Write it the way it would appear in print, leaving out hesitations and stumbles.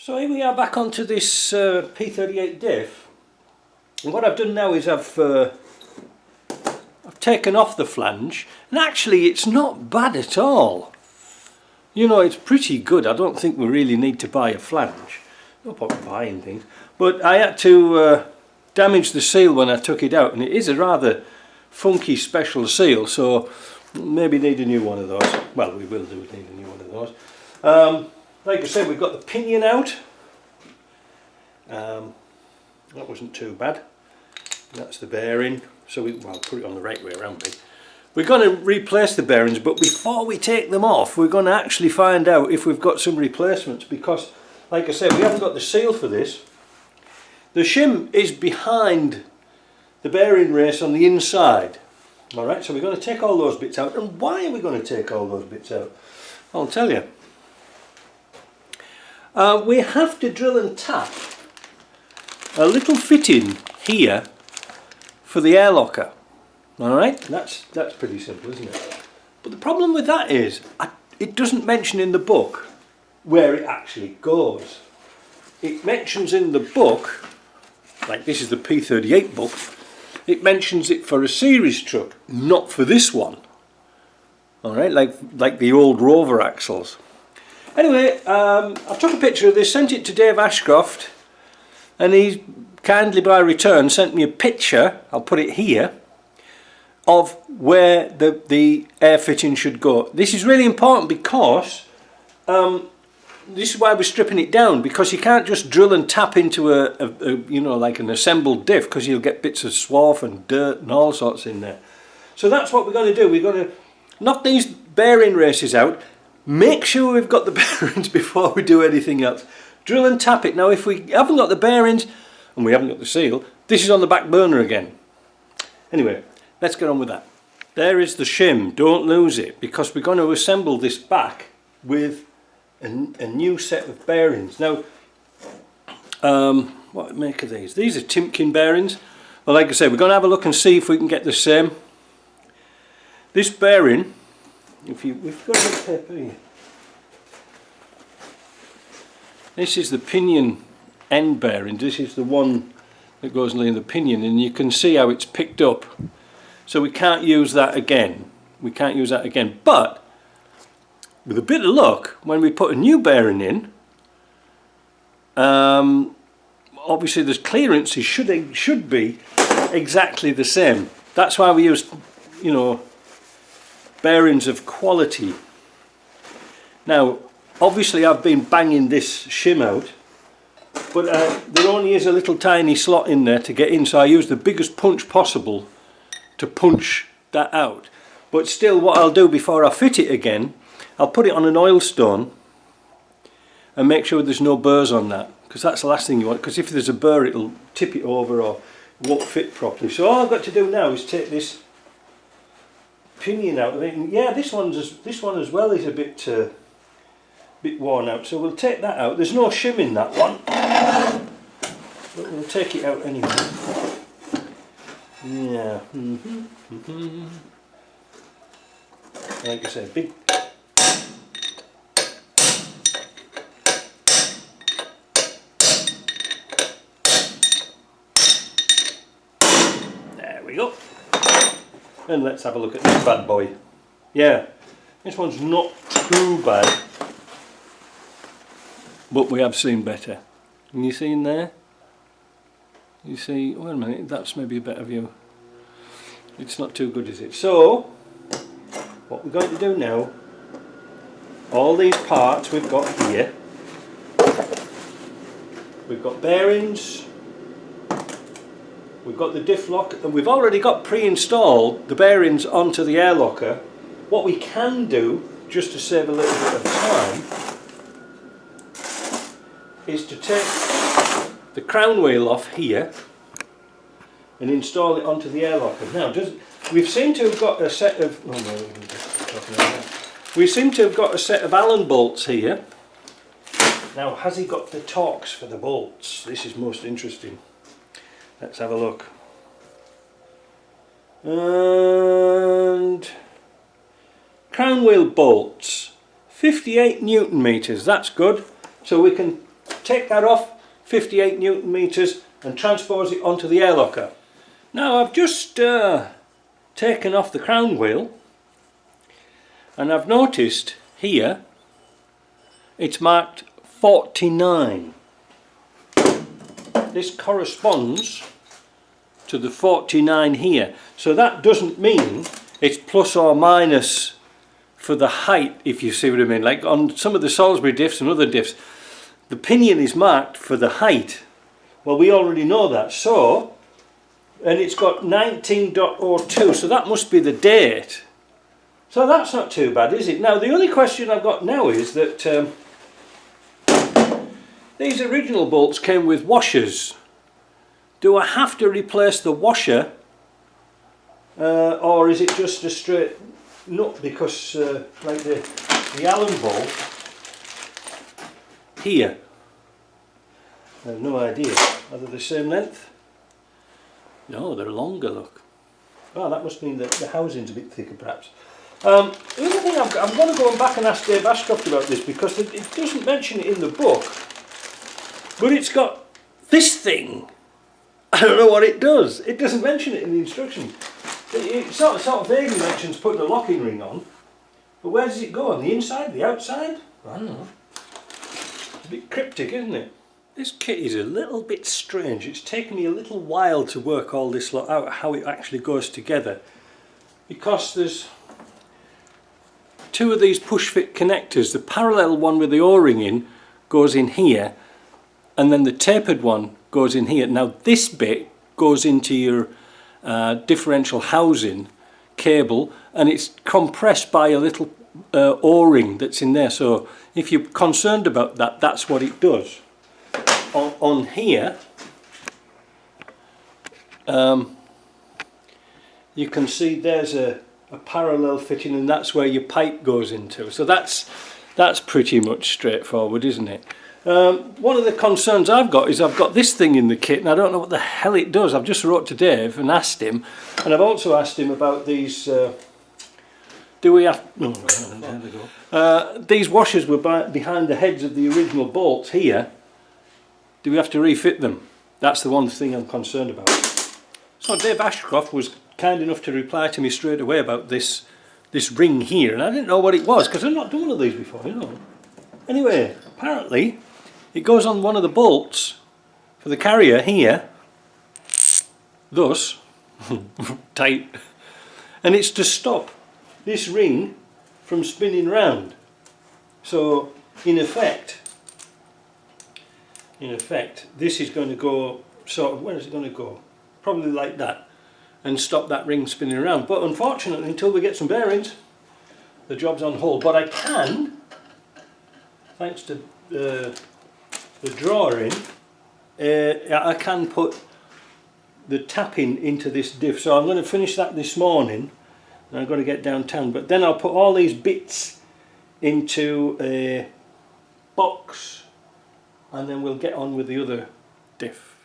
So here we are back onto this P38 diff, and what I've done now is I've taken off the flange, and actually it's not bad at all. You know, it's pretty good. I don't think we really need to buy a flange. No point buying things, but I had to damage the seal when I took it out, and it is a rather funky special seal, so maybe need a new one of those. Well, we will need a new one of those. Like I said, we've got the pinion out. That wasn't too bad. That's the bearing. So I'll put it on the right way around. We're going to replace the bearings, but before we take them off, we're going to actually find out if we've got some replacements, because, like I said, we haven't got the seal for this. The shim is behind the bearing race on the inside. Alright, so we're going to take all those bits out. And why are we going to take all those bits out? I'll tell you. We have to drill and tap a little fitting here for the air locker. Alright, that's pretty simple, isn't it? But the problem with that is it doesn't mention in the book where it actually goes. It mentions in the book, like this is the P38 book, it mentions it for a series truck, not for this one. Alright, like the old Rover axles. Anyway, I took a picture of this, sent it to Dave Ashcroft, and he kindly by return sent me a picture, I'll put it here, of where the air fitting should go. This is really important because this is why we're stripping it down, because you can't just drill and tap into a you know, like an assembled diff, because you'll get bits of swarf and dirt and all sorts in there. So that's what we're going to do. We're going to knock these bearing races out. Make sure we've got the bearings before we do anything else. Drill and tap it. Now if we haven't got the bearings and we haven't got the seal, this is on the back burner again. Anyway, let's get on with that. There is the shim, don't lose it, because we're going to assemble this back with a new set of bearings. Now, what make of these? These are Timken bearings. Well, like I said, we're going to have a look and see if we can get the same. This bearing, we've got a bit of paper here. This is the pinion end bearing. This is the one that goes in the pinion, and you can see how it's picked up. So we can't use that again. We can't use that again. But with a bit of luck, when we put a new bearing in, obviously the clearances should be exactly the same. That's why we use, you know, bearings of quality. Now obviously I've been banging this shim out, but there only is a little tiny slot in there to get in, so I use the biggest punch possible to punch that out. But still, what I'll do before I fit it again, I'll put it on an oil stone and make sure there's no burrs on that, because that's the last thing you want, because if there's a burr it'll tip it over or it won't fit properly. So all I've got to do now is take this pinion out of it, and yeah, this one as well is a bit worn out, so we'll take that out. There's no shim in that one, but we'll take it out anyway. Yeah. Like I said, big. There we go. And let's have a look at this bad boy. Yeah, this one's not too bad, but we have seen better. Can you see in there? You see, wait a minute, that's maybe a better view. It's not too good, is it? So, what we're going to do now, all these parts we've got here, we've got bearings, we've got the diff lock, and we've already got pre-installed the bearings onto the air locker. What we can do, just to save a little bit of time, is to take the crown wheel off here and install it onto the air locker. Now, we seem to have got a set of Allen bolts here. Now, has he got the Torx for the bolts? This is most interesting. Let's have a look. And crown wheel bolts, 58 Newton meters. That's good. So we can take that off, 58 Newton meters, and transpose it onto the air locker. Now I've just taken off the crown wheel, and I've noticed here it's marked 49. This corresponds to the 49 here, so that doesn't mean it's plus or minus for the height, if you see what I mean. Like on some of the Salisbury diffs and other diffs, the pinion is marked for the height. Well, we already know that, so, and it's got 19.02, so that must be the date. So that's not too bad, is it? Now the only question I've got now is that these original bolts came with washers. Do I have to replace the washer, or is it just a straight nut? Because like the Allen bolt here, I have no idea. Are they the same length? No, they're longer, look. Oh, that must mean that the housing's a bit thicker perhaps. The other thing I'm going to go back and ask Dave Ashcroft about this, because it doesn't mention it in the book, but it's got this thing. I don't know what it does. It doesn't mention it in the instruction. It sort of vaguely mentions putting a locking ring on, but where does it go? On the inside, the outside? I don't know. It's a bit cryptic, isn't it? This kit is a little bit strange. It's taken me a little while to work all this lot out, how it actually goes together, because there's two of these push fit connectors. The parallel one with the O-ring in goes in here, and then the tapered one goes in here. Now this bit goes into your differential housing cable, and it's compressed by a little O-ring that's in there, so if you're concerned about that, that's what it does. On here you can see there's a parallel fitting, and that's where your pipe goes into, so that's pretty much straightforward, isn't it? One of the concerns I've got is I've got this thing in the kit and I don't know what the hell it does. I've just wrote to Dave and asked him, and I've also asked him about these do we have these washers were behind the heads of the original bolts here. Do we have to refit them? That's the one thing I'm concerned about. So Dave Ashcroft was kind enough to reply to me straight away about this ring here, and I didn't know what it was because I've not done one of these before, you know. Anyway, apparently it goes on one of the bolts for the carrier here, thus tight, and it's to stop this ring from spinning round. So in effect this is going to go sort of, where is it going to go? Probably like that, and stop that ring spinning around. But unfortunately, until we get some bearings, the job's on hold. But I can, thanks to the drawing, I can put the tapping into this diff. So I'm going to finish that this morning, and I'm going to get downtown. But then I'll put all these bits into a box, and then we'll get on with the other diff.